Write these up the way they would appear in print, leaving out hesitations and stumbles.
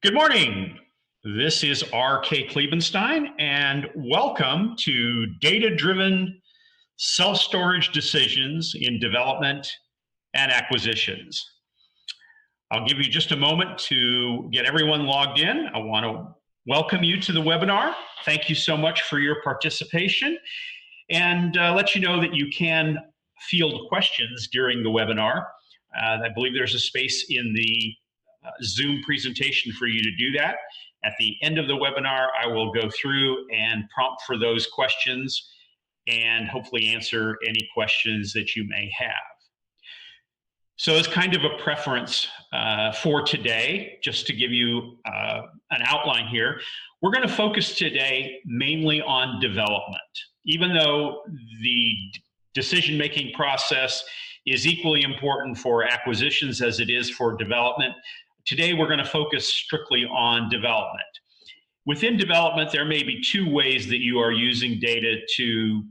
Good morning. This is RK Kliebenstein, and welcome to Data-Driven Self-Storage Decisions in Development and Acquisitions. I'll give you just a moment to get everyone logged in. I want to welcome you to the webinar. Thank you so much for your participation, and let you know that you can field questions during the webinar. I believe there's a space in the Zoom presentation for you to do that. At the end of the webinar, I will go through and prompt for those questions and hopefully answer any questions that you may have. So as kind of a preference for today, just to give you an outline here, we're going to focus today mainly on development. Even though the decision-making process is equally important for acquisitions as it is for development, today we're going to focus strictly on development. Within development, there may be two ways that you are using data to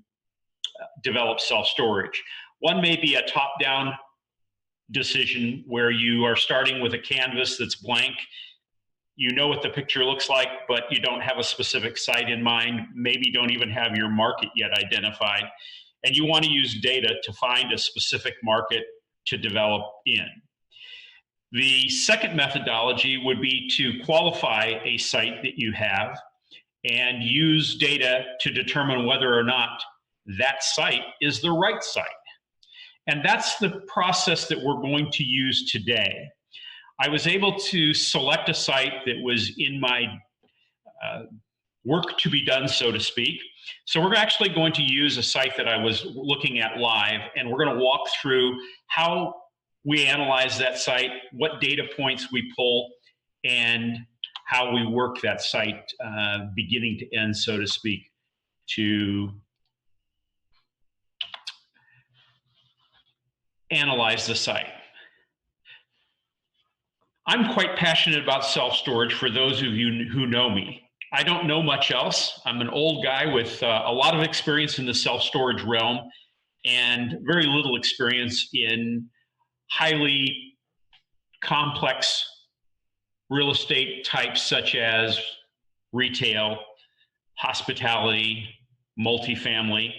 develop self-storage. One may be a top-down decision where you are starting with a canvas that's blank. You know what the picture looks like, but you don't have a specific site in mind, maybe don't even have your market yet identified, and you want to use data to find a specific market to develop in. The second methodology would be to qualify a site that you have and use data to determine whether or not that site is the right site. And that's the process that we're going to use today. I was able to select a site that was in my work to be done, so to speak. So we're actually going to use a site that I was looking at live, and we're going to walk through how we analyze that site, what data points we pull, and how we work that site beginning to end, so to speak, to analyze the site. I'm quite passionate about self-storage for those of you who know me. I don't know much else. I'm an old guy with a lot of experience in the self-storage realm and very little experience in highly complex real estate types such as retail, hospitality, multifamily.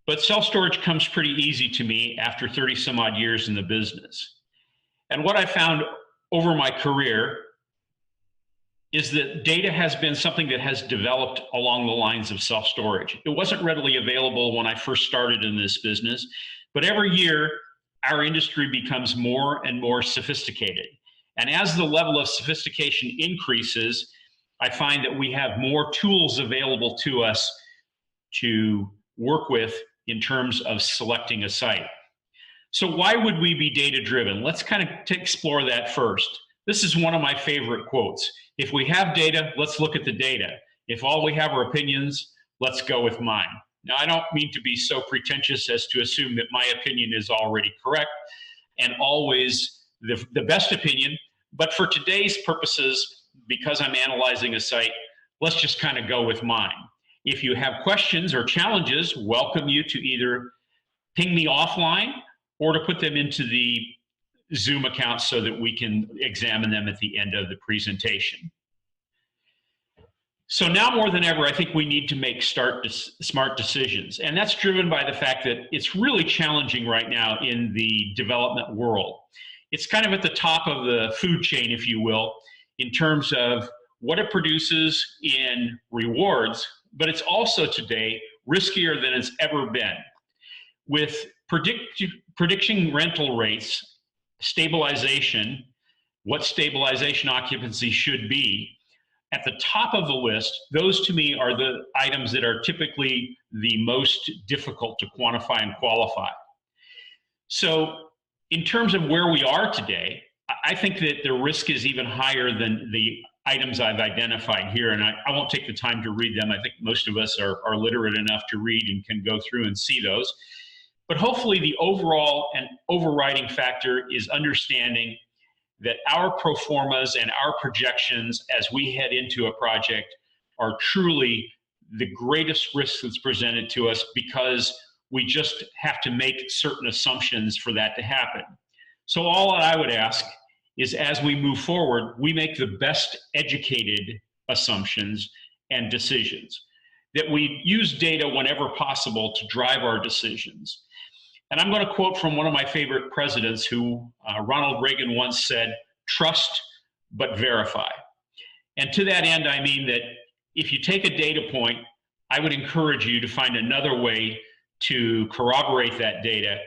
But self-storage comes pretty easy to me after 30 some odd years in the business. And what I found over my career is that data has been something that has developed along the lines of self-storage. It wasn't readily available when I first started in this business, but every year our industry becomes more and more sophisticated. And as the level of sophistication increases, I find that we have more tools available to us to work with in terms of selecting a site. So why would we be data-driven? Let's kind of explore that first. This is one of my favorite quotes. If we have data, let's look at the data. If all we have are opinions, let's go with mine. Now, I don't mean to be so pretentious as to assume that my opinion is already correct and always the best opinion, but for today's purposes, because I'm analyzing a site, let's just kind of go with mine. If you have questions or challenges, welcome you to either ping me offline or to put them into the Zoom account so that we can examine them at the end of the presentation. So now more than ever, I think we need to make smart decisions. And that's driven by the fact that it's really challenging right now in the development world. It's kind of at the top of the food chain, if you will, in terms of what it produces in rewards, but it's also today riskier than it's ever been. With prediction rental rates, stabilization, what stabilization occupancy should be, at the top of the list, those to me are the items that are typically the most difficult to quantify and qualify. So in terms of where we are today, I think that the risk is even higher than the items I've identified here, and I won't take the time to read them. I think most of us are literate enough to read and can go through and see those. But hopefully the overall and overriding factor is understanding that our pro formas and our projections as we head into a project are truly the greatest risk that's presented to us, because we just have to make certain assumptions for that to happen. So all I would ask is as we move forward, we make the best educated assumptions and decisions, that we use data whenever possible to drive our decisions. And I'm going to quote from one of my favorite presidents who, Ronald Reagan once said, "Trust but verify." And to that end, I mean that if you take a data point, I would encourage you to find another way to corroborate that data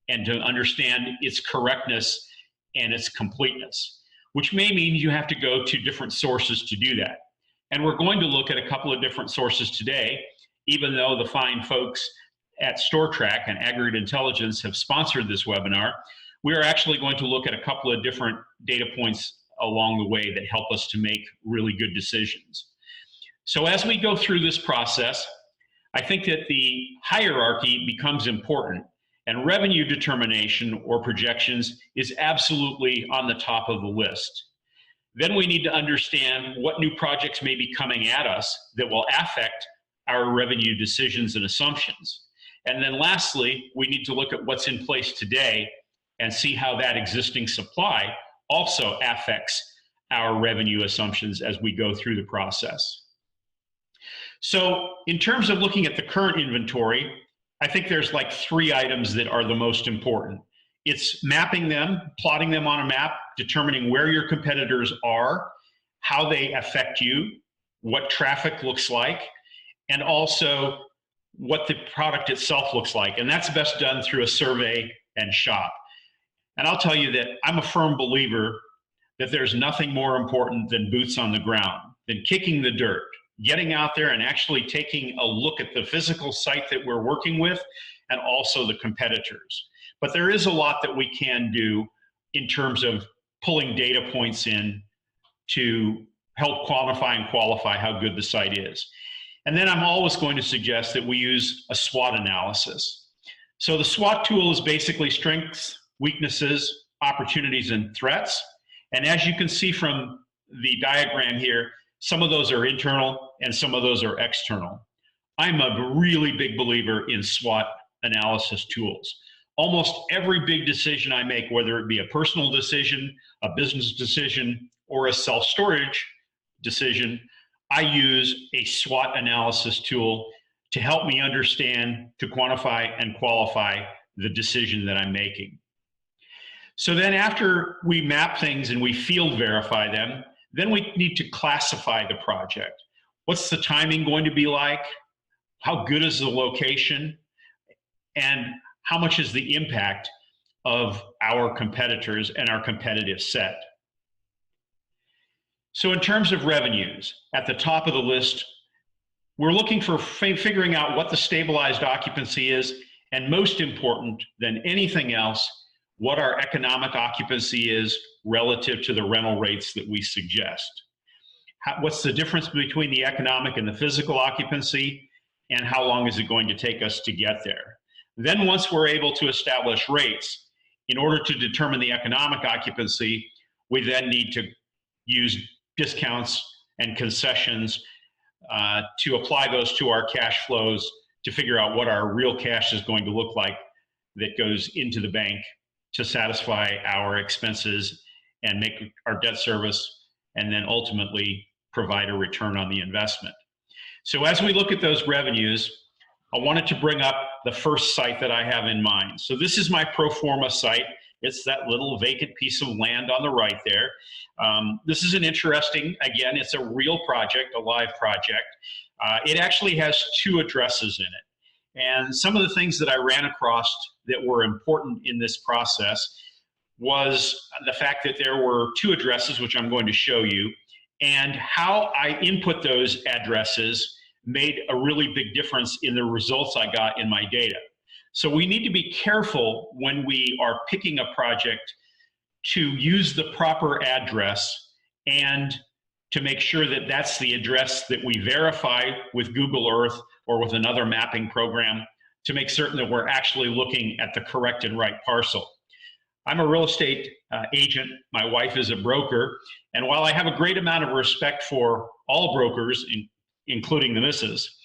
and to understand its correctness and its completeness, which may mean you have to go to different sources to do that. And we're going to look at a couple of different sources today, even though the fine folks at StorTrack and Aggregate Intelligence have sponsored this webinar. We are actually going to look at a couple of different data points along the way that help us to make really good decisions. So as we go through this process, I think that the hierarchy becomes important, and revenue determination or projections is absolutely on the top of the list. Then we need to understand what new projects may be coming at us that will affect our revenue decisions and assumptions. And then lastly, we need to look at what's in place today and see how that existing supply also affects our revenue assumptions as we go through the process. So in terms of looking at the current inventory, I think there's like 3 items that are the most important. It's mapping them, plotting them on a map, determining where your competitors are, how they affect you, what traffic looks like, and also what the product itself looks like. And that's best done through a survey and shop. And I'll tell you that I'm a firm believer that there's nothing more important than boots on the ground, than kicking the dirt, getting out there and actually taking a look at the physical site that we're working with and also the competitors. But there is a lot that we can do in terms of pulling data points in to help quantify and qualify how good the site is. And then I'm always going to suggest that we use a SWOT analysis. So the SWOT tool is basically strengths, weaknesses, opportunities, and threats. And as you can see from the diagram here, some of those are internal and some of those are external. I'm a really big believer in SWOT analysis tools. Almost every big decision I make, whether it be a personal decision, a business decision, or a self-storage decision, I use a SWOT analysis tool to help me understand, to quantify and qualify the decision that I'm making. So then after we map things and we field verify them, then we need to classify the project. What's the timing going to be like? How good is the location? And how much is the impact of our competitors and our competitive set? So in terms of revenues, at the top of the list, we're looking for figuring out what the stabilized occupancy is, and most important than anything else, what our economic occupancy is relative to the rental rates that we suggest. What's the difference between the economic and the physical occupancy, and how long is it going to take us to get there? Then once we're able to establish rates, in order to determine the economic occupancy, we then need to use discounts and concessions to apply those to our cash flows to figure out what our real cash is going to look like that goes into the bank to satisfy our expenses and make our debt service, and then ultimately provide a return on the investment. So as we look at those revenues, I wanted to bring up the first site that I have in mind. So this is my pro forma site. It's that little vacant piece of land on the right there. This is an interesting, again, it's a real project, a live project. It actually has 2 addresses in it. And some of the things that I ran across that were important in this process was the fact that there were 2 addresses, which I'm going to show you, and how I input those addresses made a really big difference in the results I got in my data. So we need to be careful when we are picking a project to use the proper address and to make sure that that's the address that we verify with Google Earth or with another mapping program to make certain that we're actually looking at the correct and right parcel. I'm a real estate agent. My wife is a broker. And while I have a great amount of respect for all brokers, including the missus,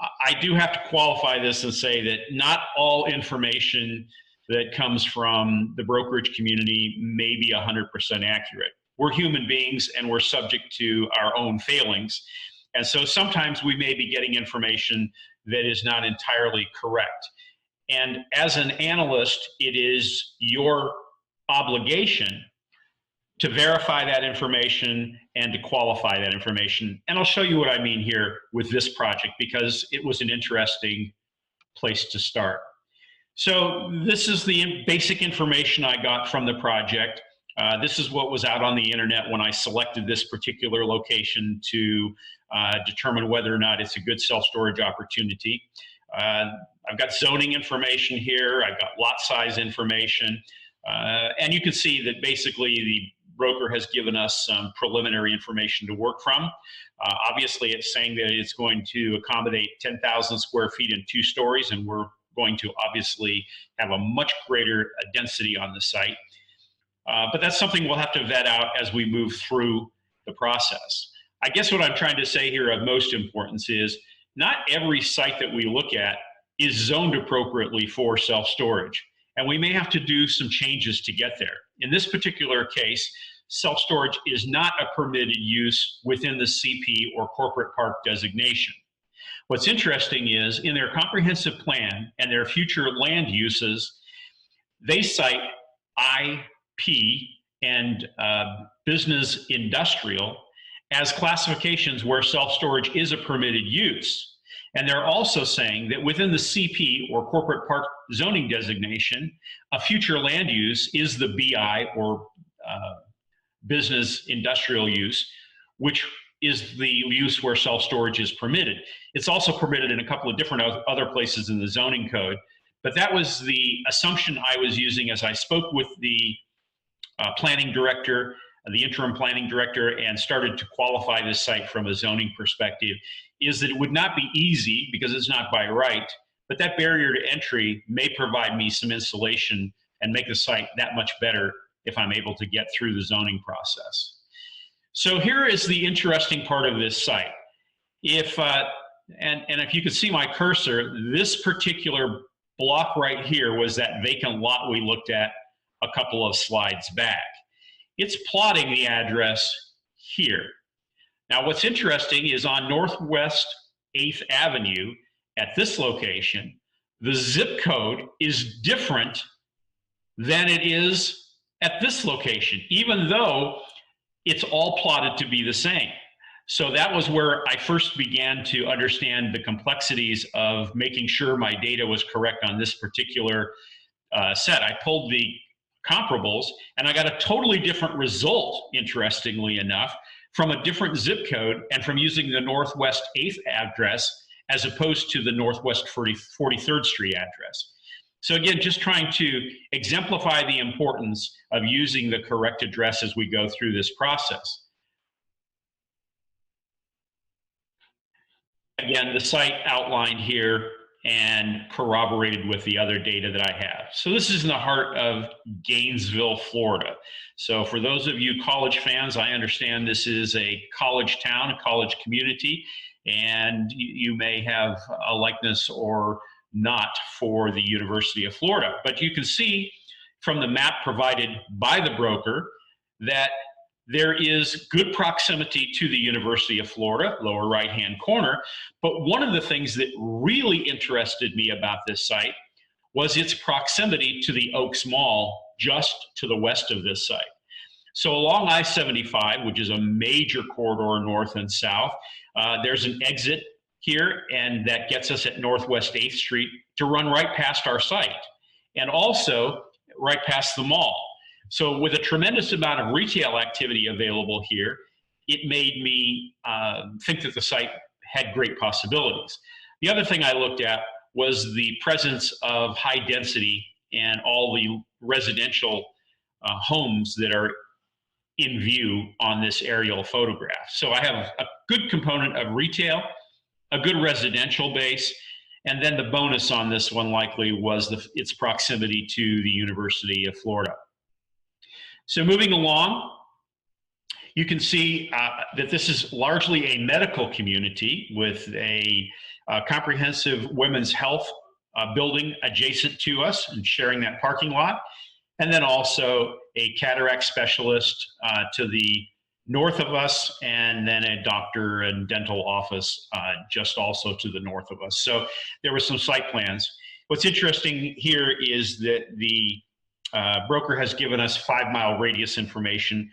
I do have to qualify this and say that not all information that comes from the brokerage community may be 100% accurate. We're human beings and we're subject to our own failings. And so sometimes we may be getting information that is not entirely correct. And as an analyst, it is your obligation to verify that information and to qualify that information. And I'll show you what I mean here with this project because it was an interesting place to start. So this is the basic information I got from the project. This is what was out on the internet when I selected this particular location to determine whether or not it's a good self-storage opportunity. I've got zoning information here. I've got lot size information. And you can see that basically the broker has given us some preliminary information to work from. Obviously, it's saying that it's going to accommodate 10,000 square feet in 2 stories, and we're going to obviously have a much greater density on the site. But that's something we'll have to vet out as we move through the process. I guess what I'm trying to say here of most importance is not every site that we look at is zoned appropriately for self-storage, and we may have to do some changes to get there. In this particular case, self-storage is not a permitted use within the CP or corporate park designation. What's interesting is in their comprehensive plan and their future land uses, they cite IP and business industrial as classifications where self-storage is a permitted use. And they're also saying that within the CP or corporate park zoning designation, a future land use is the BI or business industrial use, which is the use where self-storage is permitted. It's also permitted in a couple of different other places in the zoning code, but that was the assumption I was using as I spoke with the planning director, the interim planning director, and started to qualify this site from a zoning perspective, is that it would not be easy because it's not by right, but that barrier to entry may provide me some insulation and make the site that much better if I'm able to get through the zoning process. So here is the interesting part of this site. If you could see my cursor, this particular block right here was that vacant lot we looked at a couple of slides back. It's plotting the address here. Now what's interesting is on Northwest 8th Avenue at this location, the zip code is different than it is at this location, even though it's all plotted to be the same. So that was where I first began to understand the complexities of making sure my data was correct on this particular set. I pulled the comparables and I got a totally different result, interestingly enough, from a different zip code and from using the Northwest 8th address as opposed to the Northwest 43rd Street address. So again, just trying to exemplify the importance of using the correct address as we go through this process. Again, the site outlined here and corroborated with the other data that I have. So this is in the heart of Gainesville, Florida. So for those of you college fans, I understand this is a college town, a college community, and you may have a likeness or not for the University of Florida. But you can see from the map provided by the broker that there is good proximity to the University of Florida, lower right-hand corner. But one of the things that really interested me about this site was its proximity to the Oaks Mall, just to the west of this site. So along I-75, which is a major corridor north and south, there's an exit here, and that gets us at Northwest 8th Street to run right past our site, and also right past the mall. So with a tremendous amount of retail activity available here, it made me think that the site had great possibilities. The other thing I looked at was the presence of high density and all the residential homes that are in view on this aerial photograph. So I have a good component of retail, a good residential base, and then the bonus on this one likely was its proximity to the University of Florida. So moving along, you can see that this is largely a medical community with a comprehensive women's health building adjacent to us and sharing that parking lot. And then also a cataract specialist to the north of us, and then a doctor and dental office just also to the north of us. So there were some site plans. What's interesting here is that the broker has given us 5-mile radius information,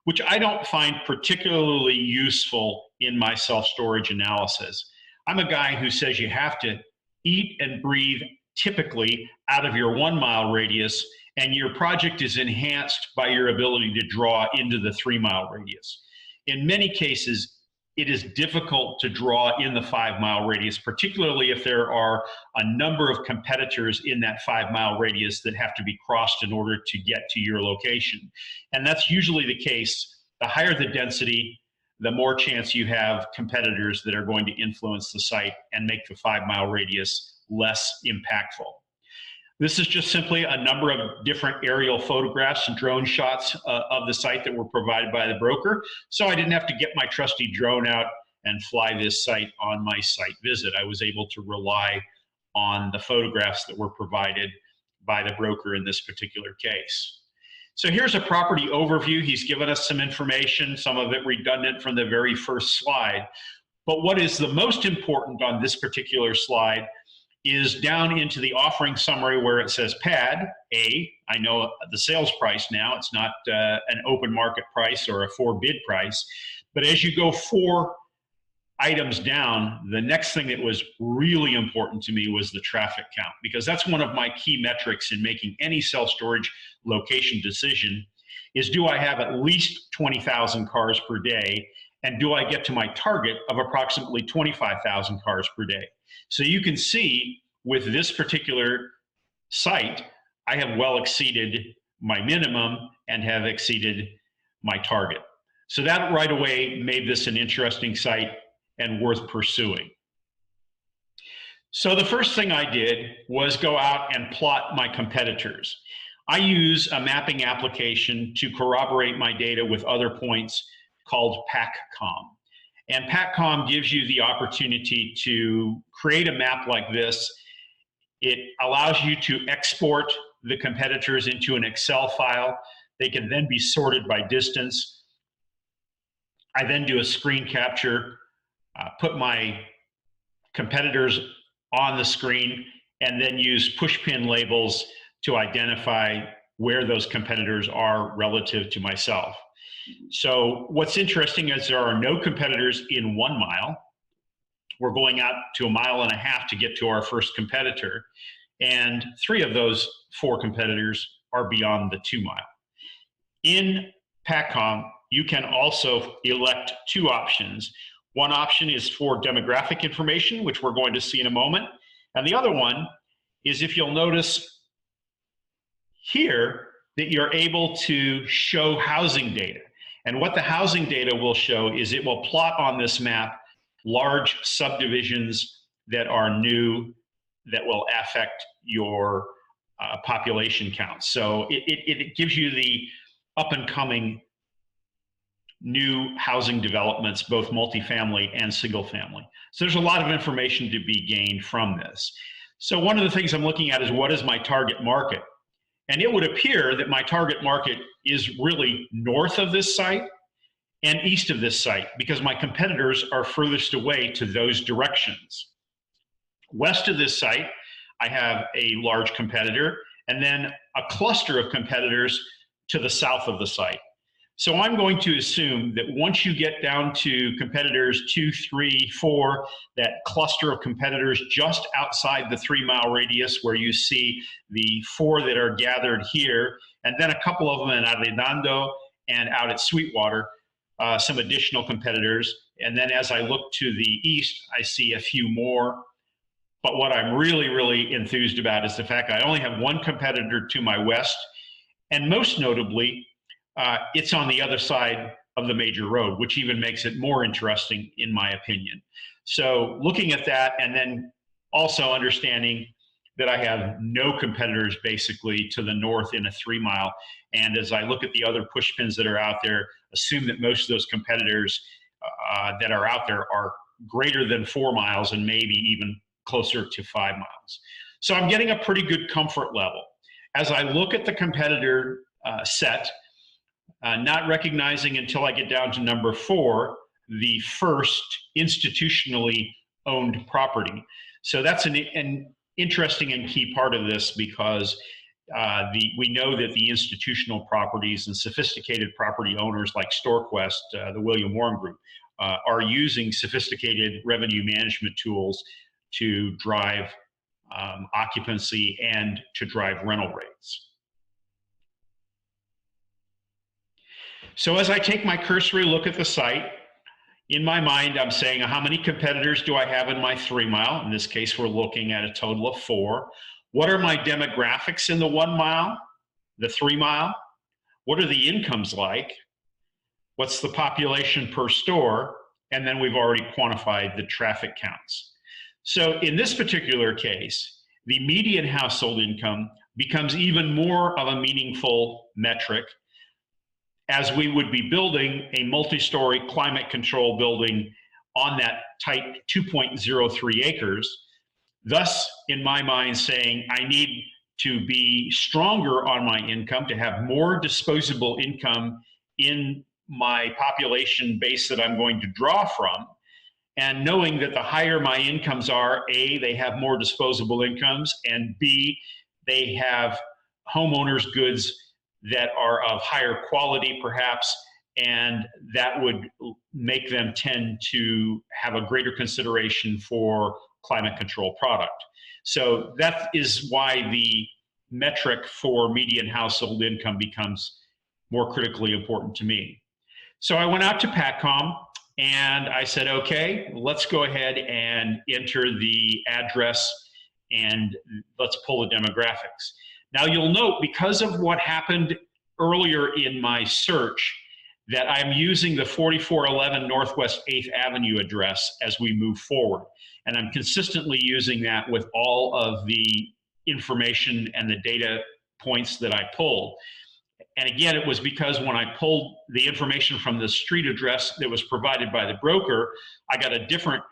which I don't find particularly useful in my self-storage analysis. I'm a guy who says you have to eat and breathe typically out of your 1-mile radius, and your project is enhanced by your ability to draw into the 3-mile radius. In many cases, it is difficult to draw in the 5-mile radius, particularly if there are a number of competitors in that 5-mile radius that have to be crossed in order to get to your location. And that's usually the case. The higher the density, the more chance you have competitors that are going to influence the site and make the 5-mile radius less impactful. This is just simply a number of different aerial photographs and drone shots of the site that were provided by the broker. So I didn't have to get my trusty drone out and fly this site on my site visit. I was able to rely on the photographs that were provided by the broker in this particular case. So here's a property overview. He's given us some information, some of it redundant from the very first slide. But what is the most important on this particular slide is down into the offering summary where it says pad A. I know the sales price now. It's not an open market price or a for-bid price. But as you go 4 items down, the next thing that was really important to me was the traffic count, because that's one of my key metrics in making any self-storage location decision is, do I have at least 20,000 cars per day? And do I get to my target of approximately 25,000 cars per day? So you can see with this particular site, I have well exceeded my minimum and have exceeded my target. So that right away made this an interesting site and worth pursuing. So the first thing I did was go out and plot my competitors. I use a mapping application to corroborate my data with other points called PACCOM. And PACCOM gives you the opportunity to create a map like this. It allows you to export the competitors into an Excel file. They can then be sorted by distance. I then do a screen capture, put my competitors on the screen, and then use pushpin labels to identify where those competitors are relative to myself. So what's interesting is there are no competitors in 1 mile. We're going out to 1.5 miles to get to our first competitor. And 3 of those 4 competitors are beyond the 2 mile. In PACCOM, you can also elect 2 options. One option is for demographic information, which we're going to see in a moment. And the other one is, if you'll notice here, that you're able to show housing data. And what the housing data will show is it will plot on this map large subdivisions that are new that will affect your population count. So it gives you the up and coming new housing developments, both multifamily and single family. So there's a lot of information to be gained from this. So one of the things I'm looking at is, what is my target market? And it would appear that my target market is really north of this site and east of this site, because my competitors are furthest away to those directions. West of this site, I have a large competitor, and then a cluster of competitors to the south of the site. So I'm going to assume that once you get down to competitors 2, 3, 4, that cluster of competitors just outside the 3-mile radius, where you see the 4 that are gathered here, and then a couple of them in Arredondo and out at Sweetwater, some additional competitors. And then as I look to the east, I see a few more. But what I'm really, really enthused about is the fact I only have 1 competitor to my west, and most notably, it's on the other side of the major road, which even makes it more interesting in my opinion. So looking at that, and then also understanding that I have no competitors basically to the north in a 3-mile. And as I look at the other push pins that are out there, assume that most of those competitors that are out there are greater than 4 miles and maybe even closer to 5 miles. So I'm getting a pretty good comfort level. As I look at the competitor set, not recognizing until I get down to number 4, the first institutionally owned property. So that's an interesting and key part of this, because we know that the institutional properties and sophisticated property owners like StorQuest, the William Warren Group, are using sophisticated revenue management tools to drive occupancy and to drive rental rates. So as I take my cursory look at the site, in my mind, I'm saying, how many competitors do I have in my 3 mile? In this case, we're looking at a total of 4. What are my demographics in the 1 mile, the 3 mile? What are the incomes like? What's the population per store? And then we've already quantified the traffic counts. So in this particular case, the median household income becomes even more of a meaningful metric, as we would be building a multi-story climate control building on that tight 2.03 acres. Thus, in my mind, saying I need to be stronger on my income, to have more disposable income in my population base that I'm going to draw from. And knowing that the higher my incomes are, A, they have more disposable incomes, and B, they have homeowners' goods that are of higher quality perhaps, and that would make them tend to have a greater consideration for climate control product. So that is why the metric for median household income becomes more critically important to me. So I went out to PATCOM and I said, okay, let's go ahead and enter the address and let's pull the demographics. Now you'll note, because of what happened earlier in my search, that I'm using the 4411 Northwest 8th Avenue address as we move forward. And I'm consistently using that with all of the information and the data points that I pulled. And again, it was because when I pulled the information from the street address that was provided by the broker, I got a different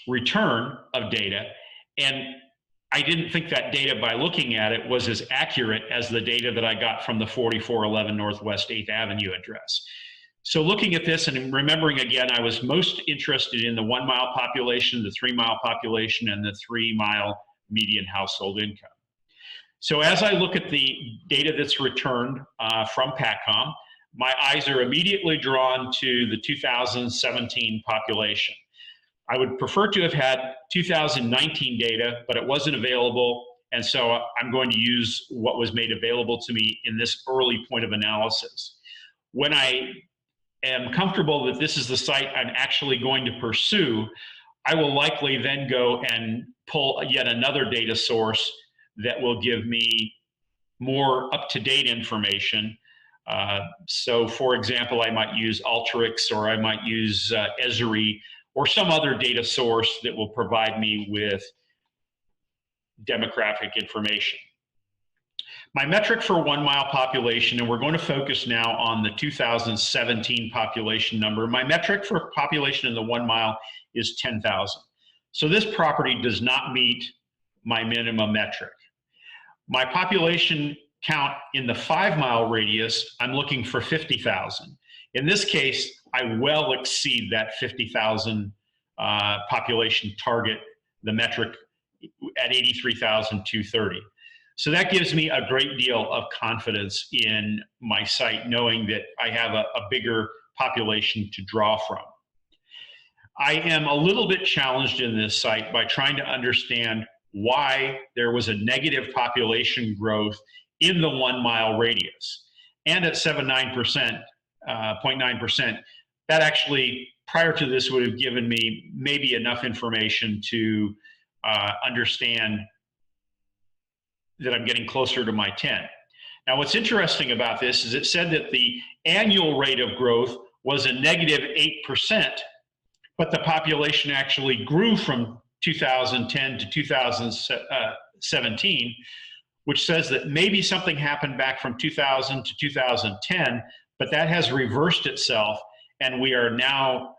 return of data. And I didn't think that data, by looking at it, was as accurate as the data that I got from the 4411 Northwest 8th Avenue address. So looking at this and remembering again, I was most interested in the 1 mile population, the 3 mile population, and the 3 mile median household income. So as I look at the data that's returned from PATCOM, my eyes are immediately drawn to the 2017 population. I would prefer to have had 2019 data, but it wasn't available, and so I'm going to use what was made available to me in this early point of analysis. When I am comfortable that this is the site I'm actually going to pursue, I will likely then go and pull yet another data source that will give me more up-to-date information. So for example, I might use Alteryx, or I might use Esri, or some other data source that will provide me with demographic information. My metric for 1 mile population, and we're going to focus now on the 2017 population number. My metric for population in the 1 mile is 10,000. So this property does not meet my minimum metric. My population count in the 5 mile radius, I'm looking for 50,000. In this case, I well exceed that 50,000 population target, the metric, at 83,230. So that gives me a great deal of confidence in my site, knowing that I have a bigger population to draw from. I am a little bit challenged in this site by trying to understand why there was a negative population growth in the 1 mile radius. And at 0.9%, that actually, prior to this, would have given me maybe enough information to understand that I'm getting closer to my 10. Now, what's interesting about this is it said that the annual rate of growth was a negative 8%, but the population actually grew from 2010 to 2017, which says that maybe something happened back from 2000 to 2010, but that has reversed itself, and we are now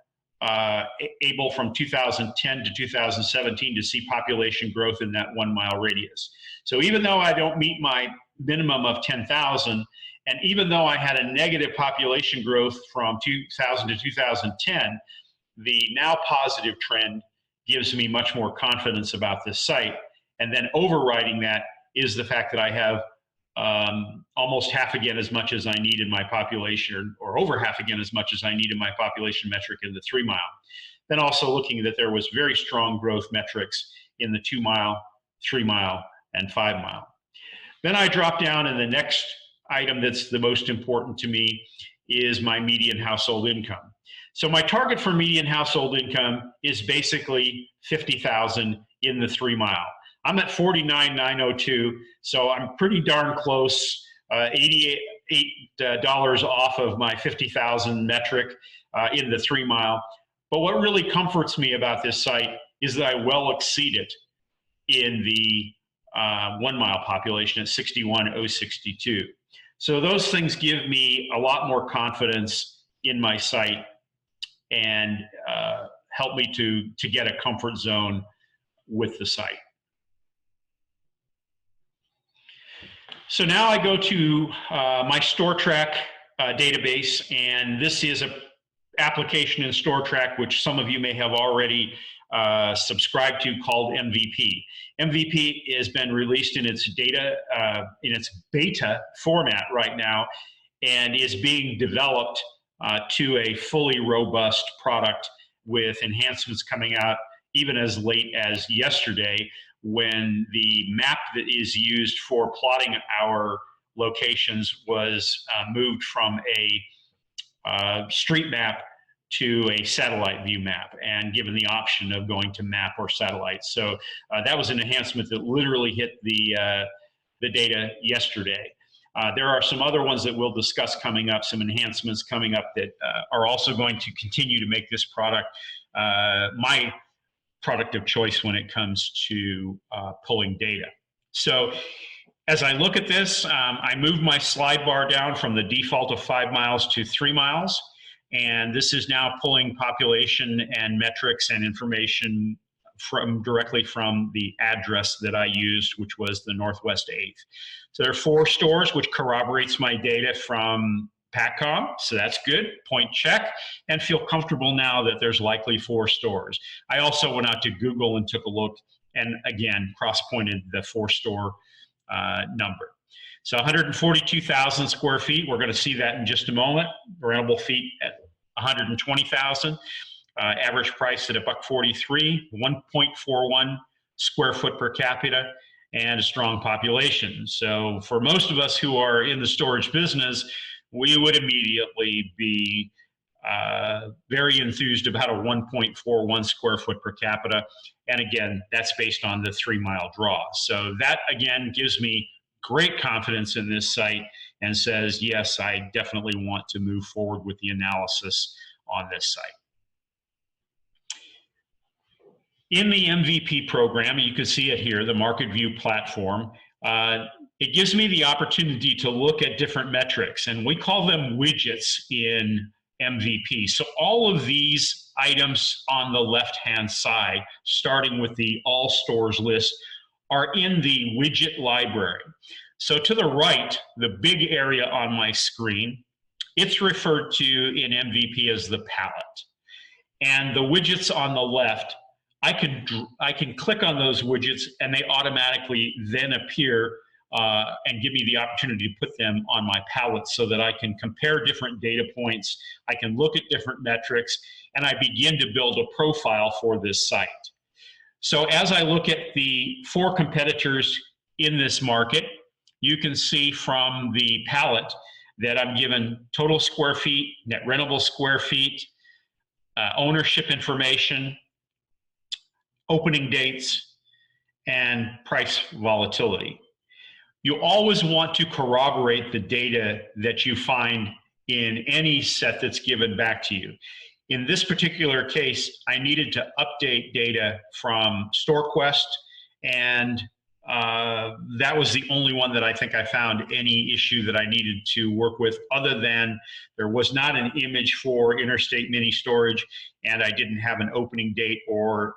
able from 2010 to 2017 to see population growth in that 1 mile radius. So even though I don't meet my minimum of 10,000, and even though I had a negative population growth from 2000 to 2010, the now positive trend gives me much more confidence about this site. And then overriding that is the fact that I have almost half again as much as I need in my population, or over half again as much as I need in my population metric in the 3 mile. Then also looking that there was very strong growth metrics in the 2 mile, 3 mile, and 5 mile. Then I drop down, and the next item that's the most important to me is my median household income. So my target for median household income is basically 50,000 in the 3 mile. I'm at 49,902, so I'm pretty darn close, $88 off of my 50,000 metric in the 3 mile. But what really comforts me about this site is that I well exceed it in the 1 mile population at 61,062. So those things give me a lot more confidence in my site and help me to get a comfort zone with the site. So now I go to my StorTrack database, and this is an application in StorTrack which some of you may have already subscribed to, called MVP. MVP has been released in its beta format right now, and is being developed to a fully robust product with enhancements coming out even as late as yesterday, when the map that is used for plotting our locations was moved from a street map to a satellite view map, and given the option of going to map or satellite. So that was an enhancement that literally hit the data yesterday. There are some other ones that we'll discuss coming up, some enhancements coming up that are also going to continue to make this product my product of choice when it comes to pulling data. So as I look at this, I moved my slide bar down from the default of 5 miles to 3 miles. And this is now pulling population and metrics and information directly from the address that I used, which was the Northwest 8th. So there are 4 stores, which corroborates my data from PATCOM, so that's good, point check, and feel comfortable now that there's likely 4 stores. I also went out to Google and took a look, and again, cross-pointed the 4-store number. So 142,000 square feet, we're gonna see that in just a moment. Rentable feet at 120,000, average price at $1.43, 1.41 square foot per capita, and a strong population. So for most of us who are in the storage business, we would immediately be very enthused about a 1.41 square foot per capita. And again, that's based on the 3 mile draw. So that again gives me great confidence in this site and says, yes, I definitely want to move forward with the analysis on this site. In the MVP program, you can see it here, the Market View platform, it gives me the opportunity to look at different metrics, and we call them widgets in MVP. So all of these items on the left-hand side, starting with the all stores list, are in the widget library. So to the right, the big area on my screen, it's referred to in MVP as the palette. And the widgets on the left, I can click on those widgets and they automatically then appear and give me the opportunity to put them on my palette so that I can compare different data points, I can look at different metrics, and I begin to build a profile for this site. So as I look at the 4 competitors in this market, you can see from the palette that I'm given total square feet, net rentable square feet, ownership information, opening dates, and price volatility. You always want to corroborate the data that you find in any set that's given back to you. In this particular case, I needed to update data from StoreQuest and that was the only one that I think I found any issue that I needed to work with, other than there was not an image for interstate mini storage, and I didn't have an opening date or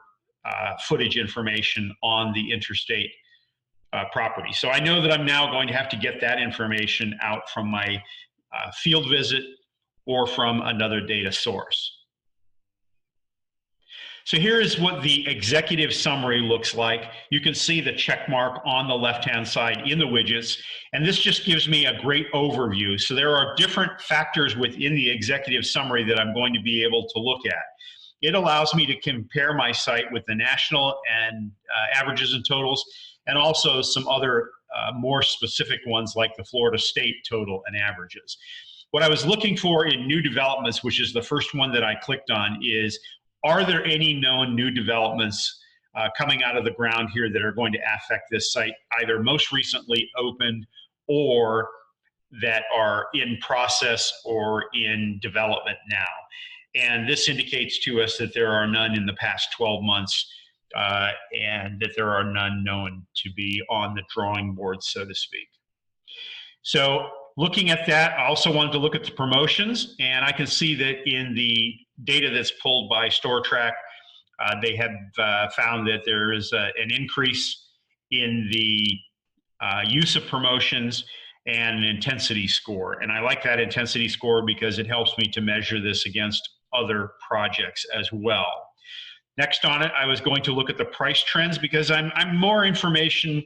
footage information on the interstate property. So I know that I'm now going to have to get that information out from my field visit or from another data source. So here is what the executive summary looks like. You can see the check mark on the left-hand side in the widgets, and this just gives me a great overview. So there are different factors within the executive summary that I'm going to be able to look at. It allows me to compare my site with the national and averages and totals, and also some other more specific ones like the Florida state total and averages. What I was looking for in new developments, which is the first one that I clicked on, is are there any known new developments coming out of the ground here that are going to affect this site, either most recently opened or that are in process or in development now? And this indicates to us that there are none in the past 12 months and that there are none known to be on the drawing board, so to speak. So looking at that, I also wanted to look at the promotions, and I can see that in the data that's pulled by StorTrack, they have found that there is an increase in the use of promotions and an intensity score. And I like that intensity score because it helps me to measure this against other projects as well. Next on it, I was going to look at the price trends because I'm more information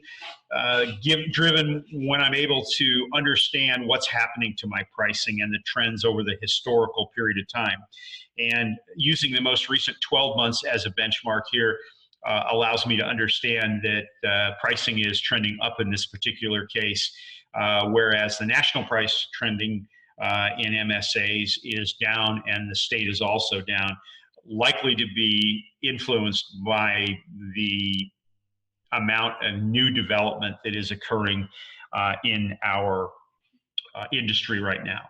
driven when I'm able to understand what's happening to my pricing and the trends over the historical period of time. And using the most recent 12 months as a benchmark here allows me to understand that pricing is trending up in this particular case, whereas the national price trending in MSAs is down and the state is also down, likely to be influenced by the amount of new development that is occurring in our industry right now.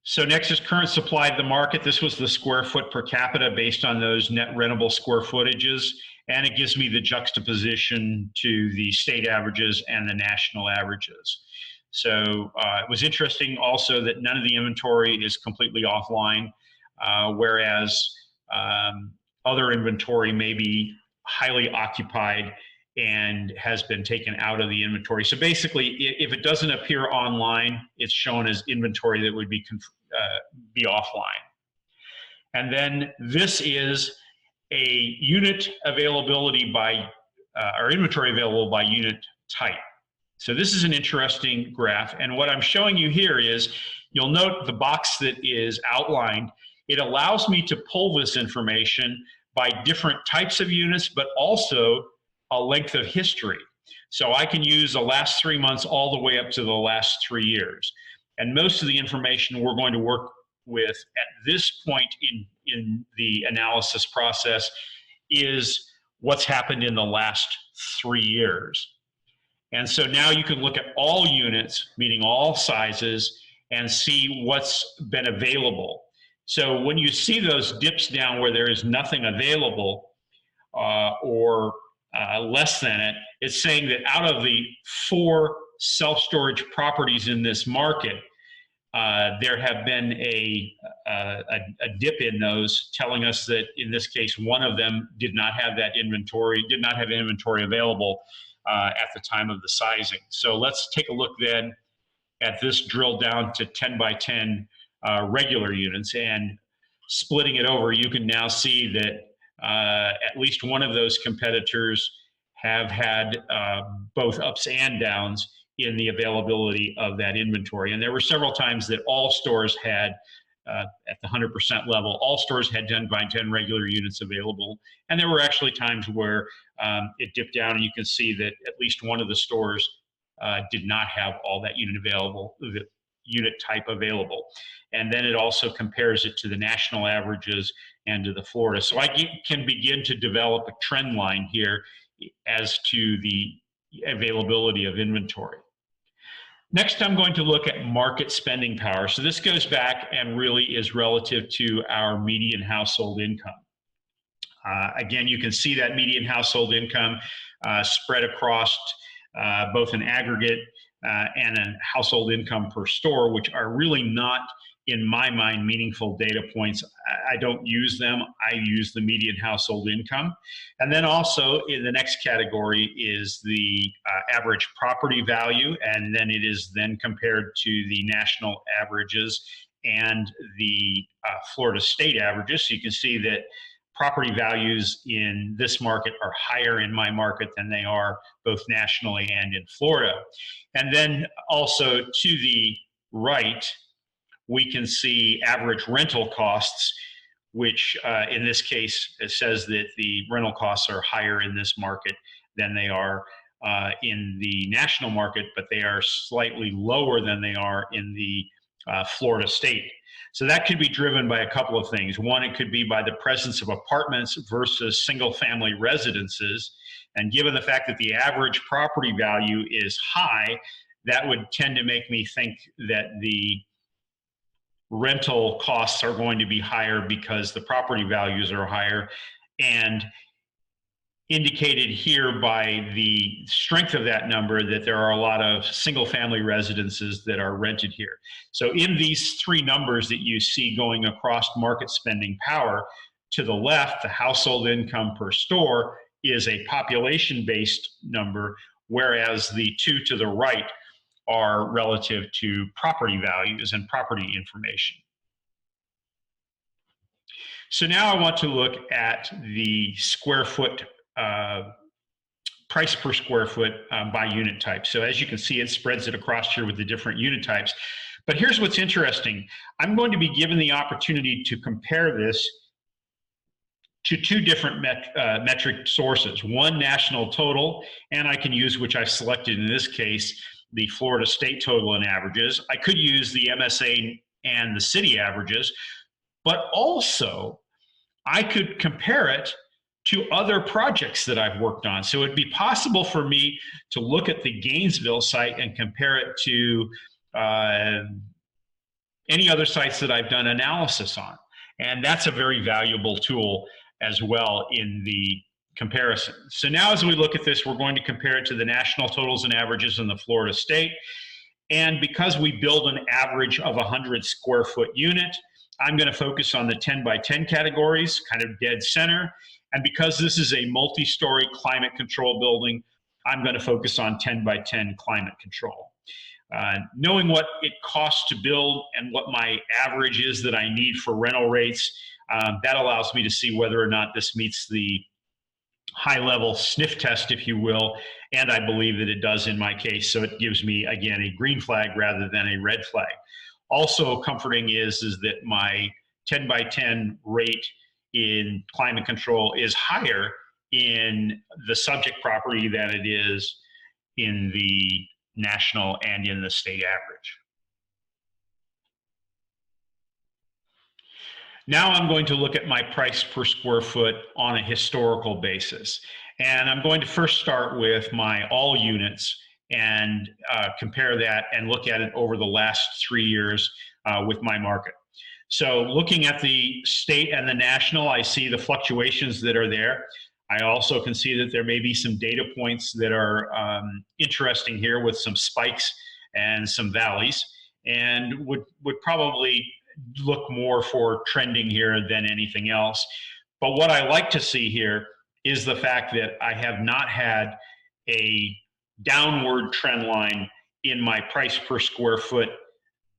So next is current supply of the market. This was the square foot per capita based on those net rentable square footages, and it gives me the juxtaposition to the state averages and the national averages. So it was interesting also that none of the inventory is completely offline, whereas other inventory may be highly occupied and has been taken out of the inventory. So basically, if it doesn't appear online, it's shown as inventory that would be offline. And then this is a unit availability by, or inventory available by unit type. So this is an interesting graph. And what I'm showing you here is, you'll note the box that is outlined. It allows me to pull this information by different types of units, but also a length of history. So I can use the last 3 months all the way up to the last 3 years. And most of the information we're going to work with at this point in the analysis process is what's happened in the last 3 years. And so now you can look at all units, meaning all sizes, and see what's been available. So when you see those dips down where there is nothing available or less than it, it's saying that out of the 4 self-storage properties in this market, there have been a dip in those, telling us that in this case, one of them did not have that inventory, did not have inventory available at the time of the sizing. So let's take a look then at this drill down to 10 by 10 regular units, and splitting it over, you can now see that at least one of those competitors have had both ups and downs in the availability of that inventory. And there were several times that all stores had, at the 100% level, all stores had 10 by 10 regular units available. And there were actually times where it dipped down, and you can see that at least one of the stores did not have all that unit type available. And then it also compares it to the national averages and to the Florida. So I can begin to develop a trend line here as to the availability of inventory. Next, I'm going to look at market spending power. So this goes back and really is relative to our median household income. Again, you can see that median household income spread across both an aggregate and a household income per store, which are really not, in my mind, meaningful data points. I don't use them. I use the median household income. And then also in the next category is the average property value, and then it is then compared to the national averages and the Florida state averages. So you can see that property values in this market are higher in my market than they are both nationally and in Florida. And then also to the right, we can see average rental costs, which in this case, it says that the rental costs are higher in this market than they are in the national market, but they are slightly lower than they are in the Florida state. So that could be driven by a couple of things. One, it could be by the presence of apartments versus single family residences. And given the fact that the average property value is high, that would tend to make me think that the rental costs are going to be higher because the property values are higher, and indicated here by the strength of that number that there are a lot of single family residences that are rented here. So in these three numbers that you see going across market spending power, to the left, the household income per store is a population-based number, whereas the two to the right are relative to property values and property information. So now I want to look at the square foot price per square foot by unit type. So as you can see, it spreads it across here with the different unit types. But here's what's interesting. I'm going to be given the opportunity to compare this to two different metric sources. One, national total, and I can use, which I selected in this case, the Florida state total and averages. I could use the MSA and the city averages, but also I could compare it to other projects that I've worked on. So it'd be possible for me to look at the Gainesville site and compare it to any other sites that I've done analysis on. And that's a very valuable tool as well in the comparison. So now as we look at this, we're going to compare it to the national totals and averages in the Florida state. And because we build an average of 100 square foot unit, I'm going to focus on the 10 by 10 categories, kind of dead center. And because this is a multi-story climate control building, I'm going to focus on 10 by 10 climate control. Knowing what it costs to build and what my average is that I need for rental rates, that allows me to see whether or not this meets the high-level sniff test, if you will, and I believe that it does in my case. So it gives me, again, a green flag rather than a red flag. Also comforting is that my 10 by 10 rate in climate control is higher in the subject property than it is in the national and in the state average. Now I'm going to look at my price per square foot on a historical basis. And I'm going to first start with my all units and compare that and look at it over the last 3 years with my market. So looking at the state and the national, I see the fluctuations that are there. I also can see that there may be some data points that are interesting here with some spikes and some valleys, and would probably look more for trending here than anything else. But what I like to see here is the fact that I have not had a downward trend line in my price per square foot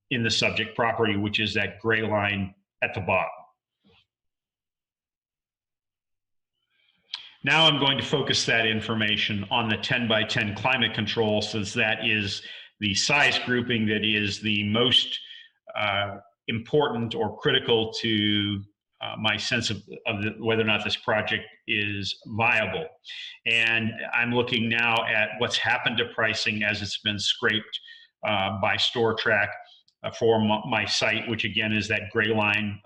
in the subject property, which is that gray line at the bottom. Now I'm going to focus that information on the 10 by 10 climate control, since that is the size grouping that is the most important or critical to my sense of whether or not this project is viable. And I'm looking now at what's happened to pricing as it's been scraped by StorTrack for my site, which again is that gray line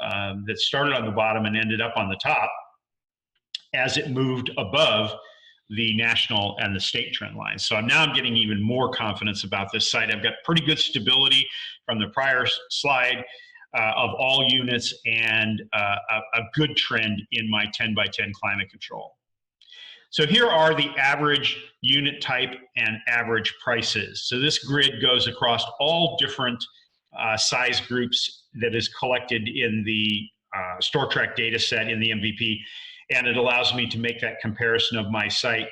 that started on the bottom and ended up on the top as it moved above the national and the state trend lines. So now I'm getting even more confidence about this site. I've got pretty good stability from the prior slide of all units and a good trend in my 10 by 10 climate control. So here are the average unit type and average prices. So this grid goes across all different size groups that is collected in the StorTrack data set in the MVP, and it allows me to make that comparison of my site.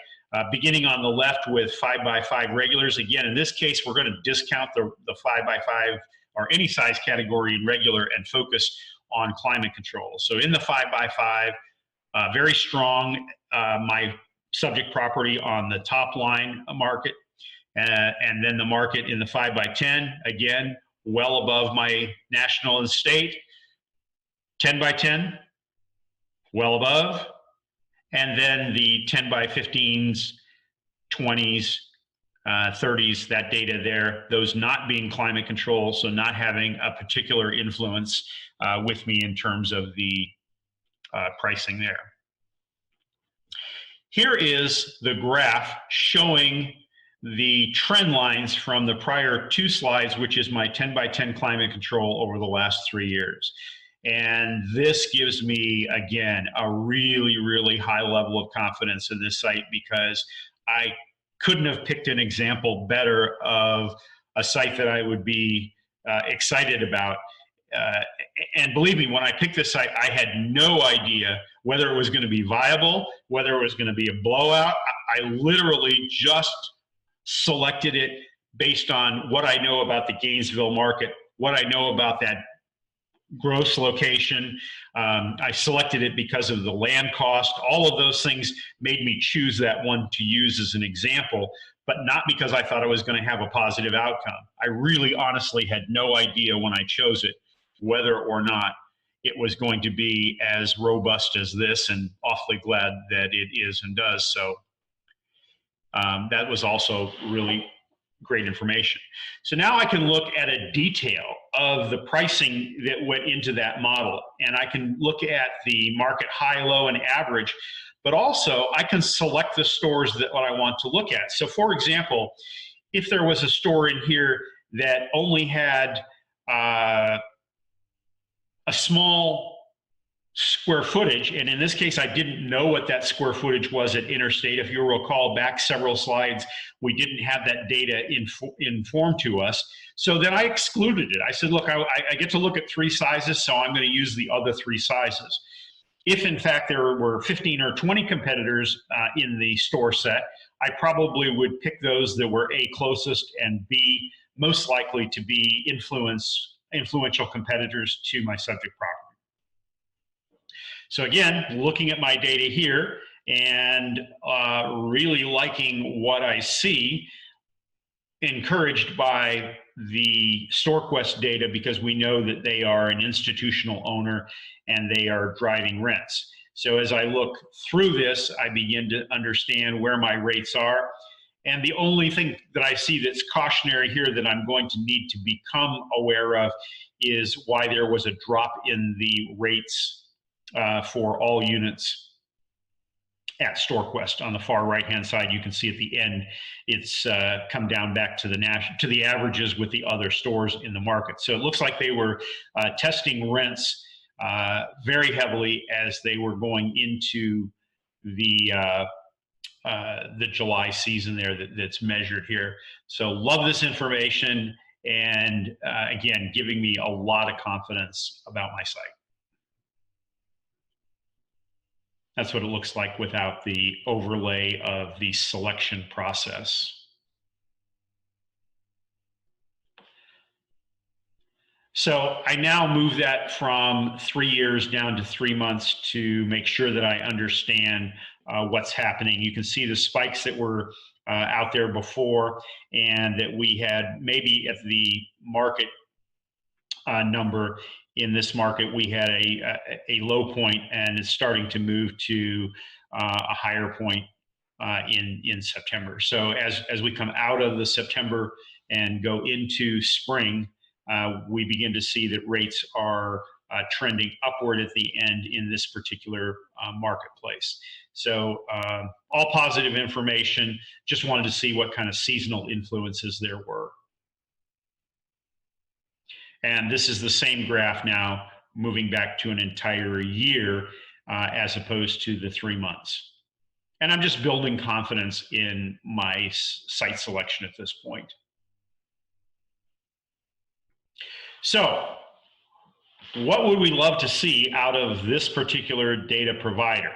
Beginning on the left with 5x5 regulars. Again, in this case, we're going to discount the 5x5 or any size category in regular and focus on climate control. So in the 5x5, very strong, my subject property on the top line market, and then the market in the 5x10, again, well above my national and state. 10x10, well above. And then the 10x15s, 20s, 30s, that data there, those not being climate control, so not having a particular influence with me in terms of the pricing there. Here is the graph showing the trend lines from the prior 2 slides, which is my 10x10 climate control over the last 3 years. And this gives me, again, a really, really high level of confidence in this site, because I couldn't have picked an example better of a site that I would be excited about. And believe me, when I picked this site, I had no idea whether it was going to be viable, whether it was going to be a blowout. I literally just selected it based on what I know about the Gainesville market, what I know about that gross location. I selected it because of the land cost. All of those things made me choose that one to use as an example, but not because I thought it was going to have a positive outcome. I really honestly had no idea when I chose it whether or not it was going to be as robust as this, and awfully glad that it is and does so. That was also really great information. So now I can look at a detail of the pricing that went into that model, and I can look at the market high, low, and average, but also I can select the stores that what I want to look at. So for example, if there was a store in here that only had a small square footage, and in this case I didn't know what that square footage was at Interstate. If you'll recall back several slides, we didn't have that data informed to us, so then I excluded it. I said, look, I get to look at 3 sizes, so I'm going to use the other 3 sizes. If in fact there were 15 or 20 competitors in the store set, I probably would pick those that were A, closest, and B, most likely to be influential competitors to my subject property. So again, looking at my data here and really liking what I see, encouraged by the StoreQuest data, because we know that they are an institutional owner and they are driving rents. So as I look through this, I begin to understand where my rates are. And the only thing that I see that's cautionary here that I'm going to need to become aware of is why there was a drop in the rates for all units at StorQuest. On the far right-hand side, you can see at the end, it's come down back to the averages with the other stores in the market. So it looks like they were testing rents very heavily as they were going into the July season there that's measured here. So love this information, and again, giving me a lot of confidence about my site. That's what it looks like without the overlay of the selection process. So I now move that from 3 years down to 3 months to make sure that I understand what's happening. You can see the spikes that were out there before, and that we had maybe at the market number in this market, we had a low point, and it's starting to move to a higher point in September. So as we come out of the September and go into spring, we begin to see that rates are trending upward at the end in this particular marketplace. So all positive information. Just wanted to see what kind of seasonal influences there were. And this is the same graph now, moving back to an entire year as opposed to the 3 months. And I'm just building confidence in my site selection at this point. So what would we love to see out of this particular data provider?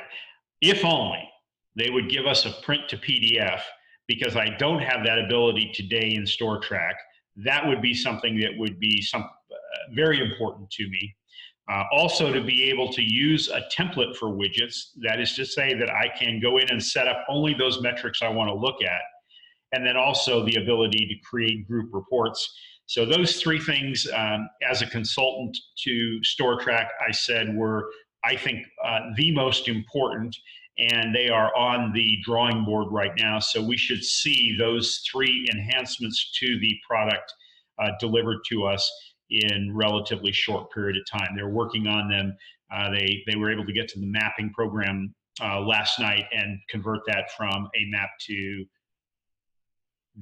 If only they would give us a print to PDF, because I don't have that ability today in StorTrack. That would be something that would be very important to me. Also, to be able to use a template for widgets, that is to say that I can go in and set up only those metrics I want to look at, and then also the ability to create group reports. So those three things, as a consultant to StorTrack, I said were, I think, the most important, and they are on the drawing board right now. So we should see those three enhancements to the product delivered to us in relatively short period of time. They're working on them. They were able to get to the mapping program last night and convert that from a map to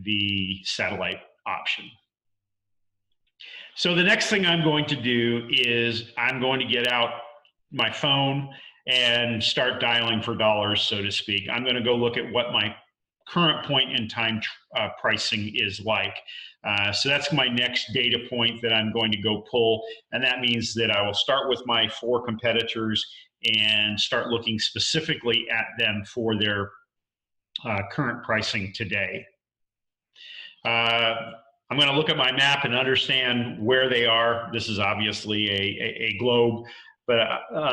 the satellite option. So the next thing I'm going to do is I'm going to get out my phone and start dialing for dollars, so to speak. I'm going to go look at what my current point in time pricing is like. So that's my next data point that I'm going to go pull. And that means that I will start with my 4 competitors and start looking specifically at them for their current pricing today. I'm going to look at my map and understand where they are. This is obviously a globe, but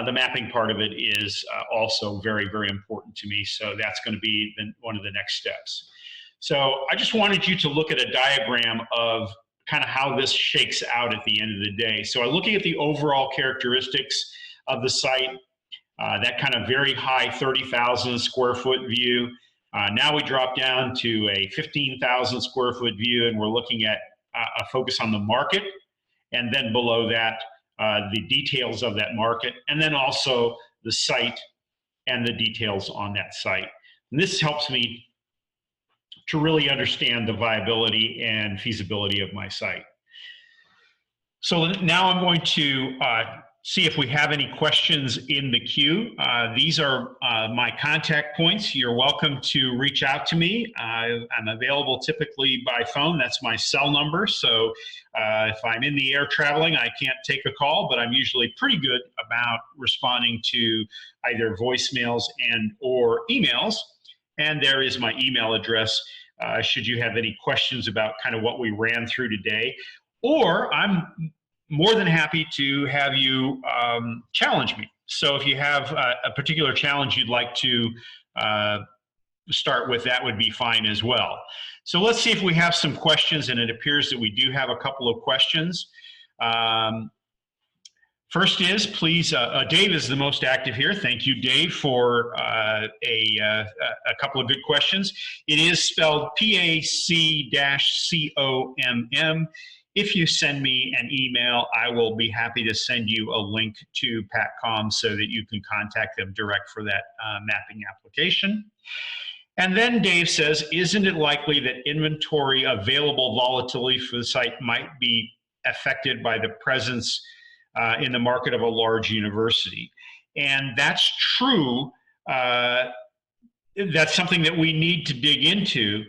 the mapping part of it is also very, very important to me. So that's going to be one of the next steps. So I just wanted you to look at a diagram of kind of how this shakes out at the end of the day. So I'm looking at the overall characteristics of the site, that kind of very high 30,000 square foot view. Now we drop down to a 15,000 square foot view, and we're looking at a focus on the market, and then below that, the details of that market, and then also the site and the details on that site. And this helps me to really understand the viability and feasibility of my site. So now I'm going to see if we have any questions in the queue. These are my contact points. You're welcome to reach out to me. I'm available typically by phone. That's my cell number. So if I'm in the air traveling, I can't take a call, but I'm usually pretty good about responding to either voicemails and or emails. And there is my email address should you have any questions about kind of what we ran through today. Or I'm more than happy to have you challenge me. So if you have a particular challenge you'd like to start with, that would be fine as well. So let's see if we have some questions, and it appears that we do have a couple of questions. First is, please, Dave is the most active here. Thank you, Dave, for a couple of good questions. It is spelled PAC-COMM. If you send me an email, I will be happy to send you a link to PACCOM so that you can contact them direct for that mapping application. And then Dave says, isn't it likely that inventory available volatility for the site might be affected by the presence in the market of a large university? And that's true. That's something that we need to dig into.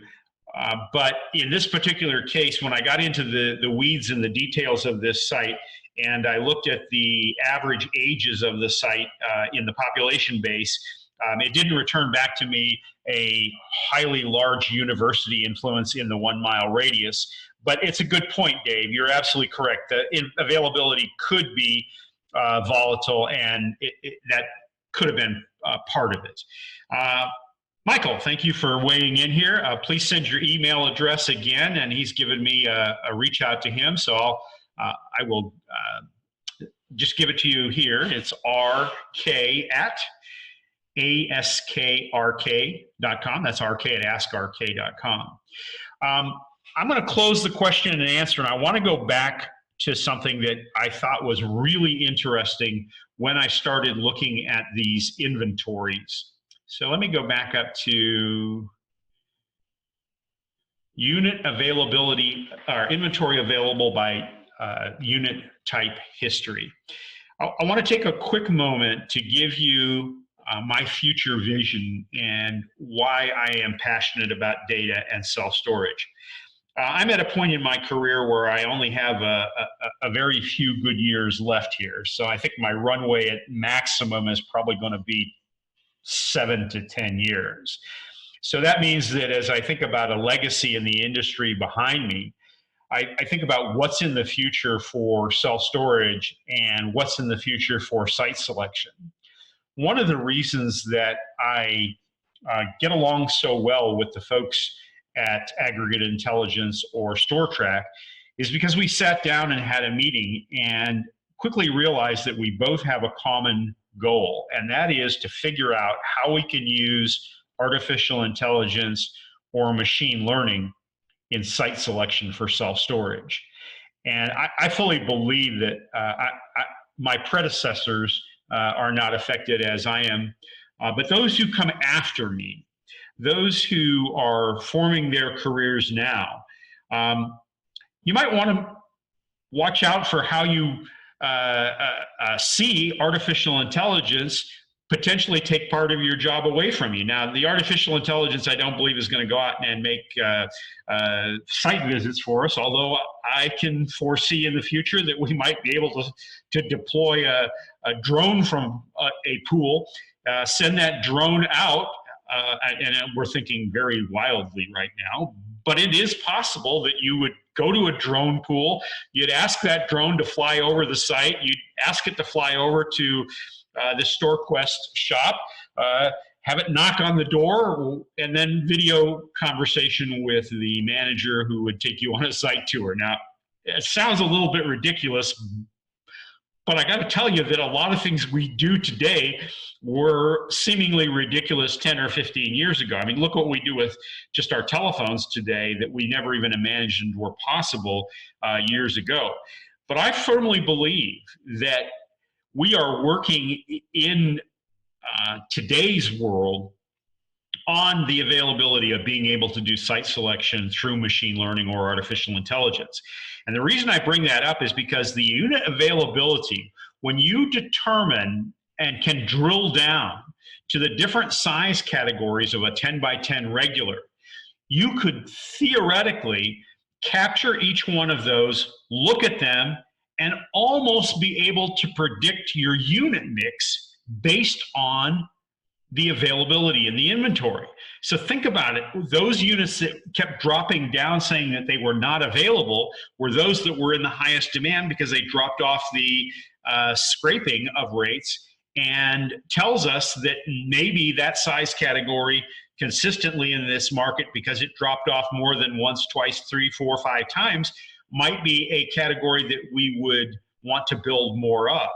But in this particular case, when I got into the weeds and the details of this site, and I looked at the average ages of the site in the population base, it didn't return back to me a highly large university influence in the 1 mile radius. But it's a good point, Dave. You're absolutely correct. The availability could be volatile, and that could have been part of it. Michael, thank you for weighing in here. Please send your email address again, and he's given me a reach out to him, so I will just give it to you here. It's rk@askrk.com. That's rk@askrk.com. I'm going to close the question and answer, and I want to go back to something that I thought was really interesting when I started looking at these inventories. So let me go back up to unit availability, or inventory available by unit type history. I want to take a quick moment to give you my future vision and why I am passionate about data and self-storage. I'm at a point in my career where I only have a very few good years left here. So I think my runway at maximum is probably going to be 7 to 10 years. So that means that as I think about a legacy in the industry behind me, I think about what's in the future for self-storage and what's in the future for site selection. One of the reasons that I get along so well with the folks at Aggregate Intelligence or StorTrack is because we sat down and had a meeting and quickly realized that we both have a common goal, and that is to figure out how we can use artificial intelligence or machine learning in site selection for self-storage. And I fully believe that my predecessors are not affected as I am, but those who come after me, those who are forming their careers now, you might want to watch out for how you see artificial intelligence potentially take part of your job away from you. Now, the artificial intelligence, I don't believe, is going to go out and make site visits for us, although I can foresee in the future that we might be able to deploy a drone from a pool, send that drone out, and we're thinking very wildly right now, but it is possible that you would go to a drone pool, you'd ask that drone to fly over the site, you'd ask it to fly over to the StorQuest shop, have it knock on the door, and then video conversation with the manager who would take you on a site tour. Now, it sounds a little bit ridiculous, but I got to tell you that a lot of things we do today were seemingly ridiculous 10 or 15 years ago. I mean, look what we do with just our telephones today that we never even imagined were possible years ago. But I firmly believe that we are working in today's world on the availability of being able to do site selection through machine learning or artificial intelligence. And the reason I bring that up is because the unit availability, when you determine and can drill down to the different size categories of a 10 by 10 regular, you could theoretically capture each one of those, look at them, and almost be able to predict your unit mix based on the availability in the inventory. So think about it. Those units that kept dropping down saying that they were not available were those that were in the highest demand because they dropped off the scraping of rates, and tells us that maybe that size category consistently in this market, because it dropped off more than once, twice, 3, 4, 5 times, might be a category that we would want to build more of.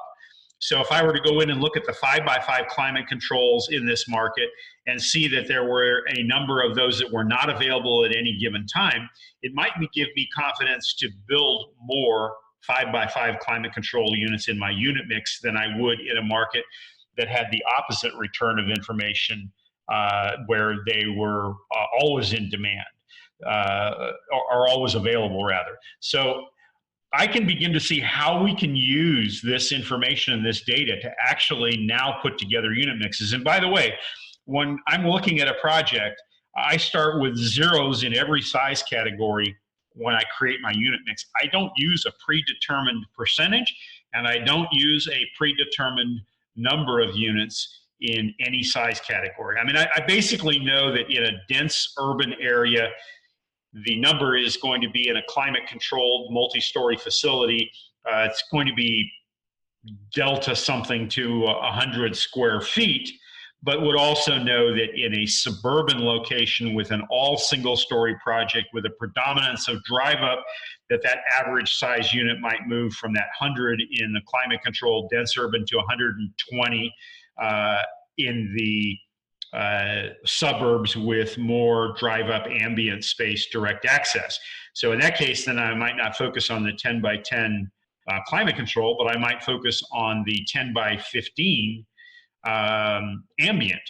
So if I were to go in and look at the 5x5 climate controls in this market and see that there were a number of those that were not available at any given time, it might give me confidence to build more 5x5 climate control units in my unit mix than I would in a market that had the opposite return of information, where they were always in demand, or always available rather. So I can begin to see how we can use this information and this data to actually now put together unit mixes. And by the way, when I'm looking at a project, I start with zeros in every size category when I create my unit mix. I don't use a predetermined percentage, and I don't use a predetermined number of units in any size category. I mean, I basically know that in a dense urban area, the number is going to be in a climate-controlled multi-story facility. It's going to be delta something to 100 square feet, but would also know that in a suburban location with an all single-story project with a predominance of drive-up, that average size unit might move from that 100 in the climate-controlled dense urban to 120 in the suburbs with more drive-up ambient space direct access. So in that case, then I might not focus on the 10 by 10 climate control, but I might focus on the 10 by 15 ambient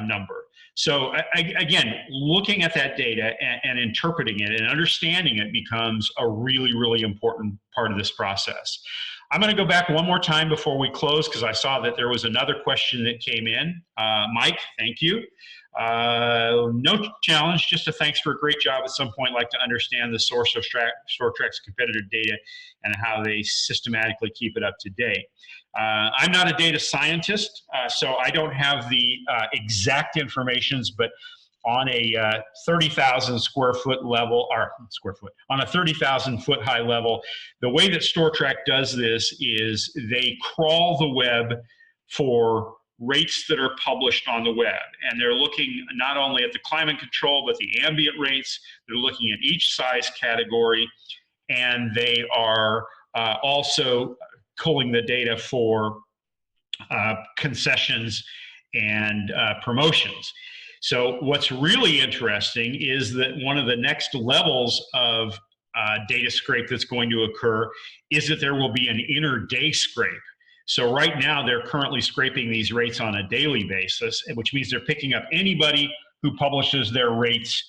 number. So again, looking at that data and interpreting it and understanding it becomes a really, really important part of this process. I'm going to go back one more time before we close because I saw that there was another question that came in. Mike, thank you. No challenge, just a thanks for a great job. At some point, like to understand the source of StorTrack's competitor data and how they systematically keep it up to date. I'm not a data scientist, so I don't have the exact informations, but on a 30,000 square foot level, or on a 30,000 foot high level, the way that StorTrack does this is they crawl the web for rates that are published on the web. And they're looking not only at the climate control, but the ambient rates. They're looking at each size category, and they are also culling the data for concessions and promotions. So what's really interesting is that one of the next levels of data scrape that's going to occur is that there will be an inter-day scrape. So right now they're currently scraping these rates on a daily basis, which means they're picking up anybody who publishes their rates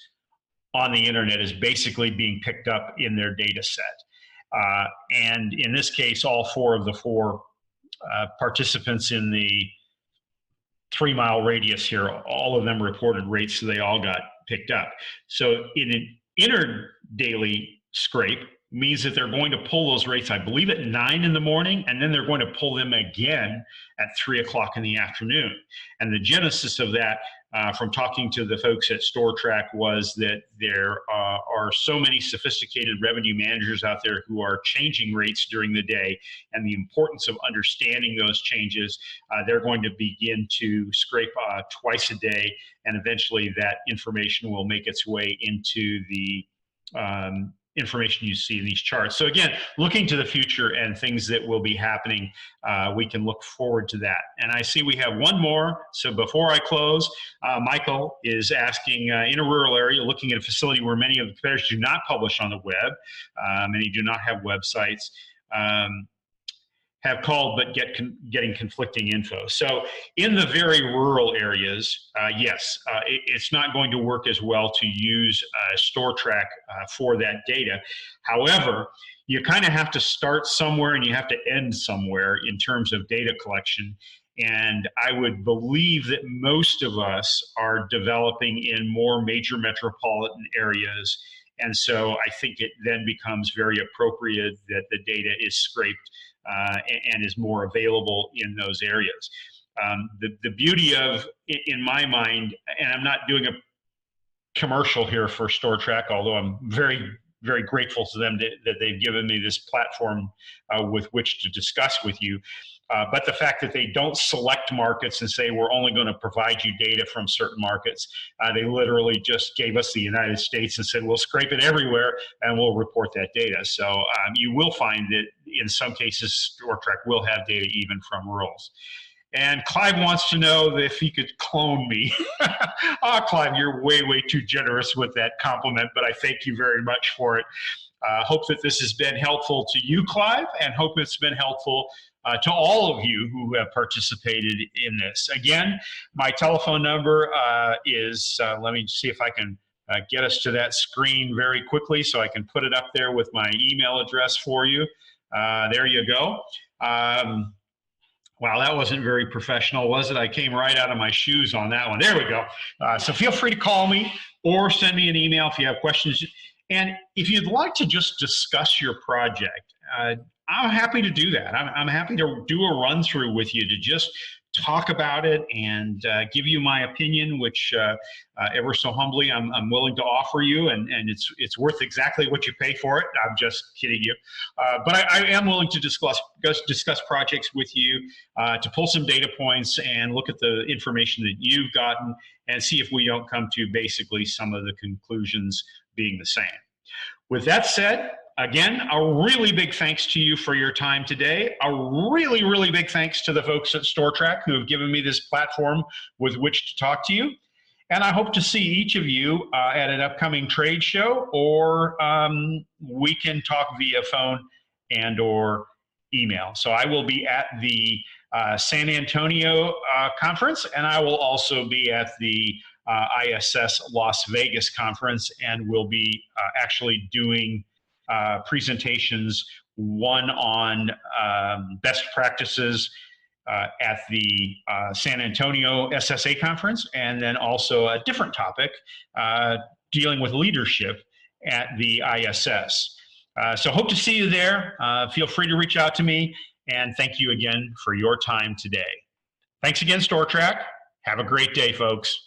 on the internet is basically being picked up in their data set. And in this case, all four of the four participants in the 3 mile radius here, all of them reported rates, so they all got picked up. So in an inter-daily scrape means that they're going to pull those rates, I believe, at 9 in the morning, and then they're going to pull them again at 3 o'clock in the afternoon. And the genesis of that, from talking to the folks at StorTrack, was that there are so many sophisticated revenue managers out there who are changing rates during the day, and the importance of understanding those changes. They're going to begin to scrape twice a day, and eventually that information will make its way into the information you see in these charts. So again, looking to the future and things that will be happening, we can look forward to that. And I see we have one more. So before I close, Michael is asking, in a rural area, looking at a facility where many of the competitors do not publish on the web, many do not have websites, have called but getting conflicting info. So in the very rural areas, yes, it's not going to work as well to use StorTrack for that data. However, you kind of have to start somewhere and you have to end somewhere in terms of data collection. And I would believe that most of us are developing in more major metropolitan areas. And so I think it then becomes very appropriate that the data is scraped and is more available in those areas. The beauty of, in my mind, and I'm not doing a commercial here for StorTrack, although I'm very, very grateful to them that they've given me this platform with which to discuss with you. But the fact that they don't select markets and say, we're only going to provide you data from certain markets, they literally just gave us the United States and said, we'll scrape it everywhere and we'll report that data. So you will find that in some cases, StorTrack will have data even from rurals. And Clive wants to know if he could clone me. Clive, you're way, way too generous with that compliment, but I thank you very much for it. Hope that this has been helpful to you, Clive, and hope it's been helpful to all of you who have participated in this. Again, my telephone number is, let me see if I can get us to that screen very quickly so I can put it up there with my email address for you. There you go. Wow, that wasn't very professional, was it? I came right out of my shoes on that one. There we go. So feel free to call me or send me an email if you have questions. And if you'd like to just discuss your project, I'm happy to do that. I'm happy to do a run through with you to just talk about it and give you my opinion, which ever so humbly I'm willing to offer you, and it's worth exactly what you pay for it. I'm just kidding you, but I am willing to discuss projects with you, to pull some data points and look at the information that you've gotten and see if we don't come to basically some of the conclusions being the same. With that said, again, a really big thanks to you for your time today. A really, really big thanks to the folks at StorTrack who have given me this platform with which to talk to you. And I hope to see each of you at an upcoming trade show, or we can talk via phone and or email. So I will be at the San Antonio conference, and I will also be at the ISS Las Vegas conference, and we'll be actually doing presentations, one on best practices at the San Antonio SSA conference, and then also a different topic dealing with leadership at the ISS. So hope to see you there. Feel free to reach out to me, and thank you again for your time today. Thanks again, StorTrack. Have a great day, folks.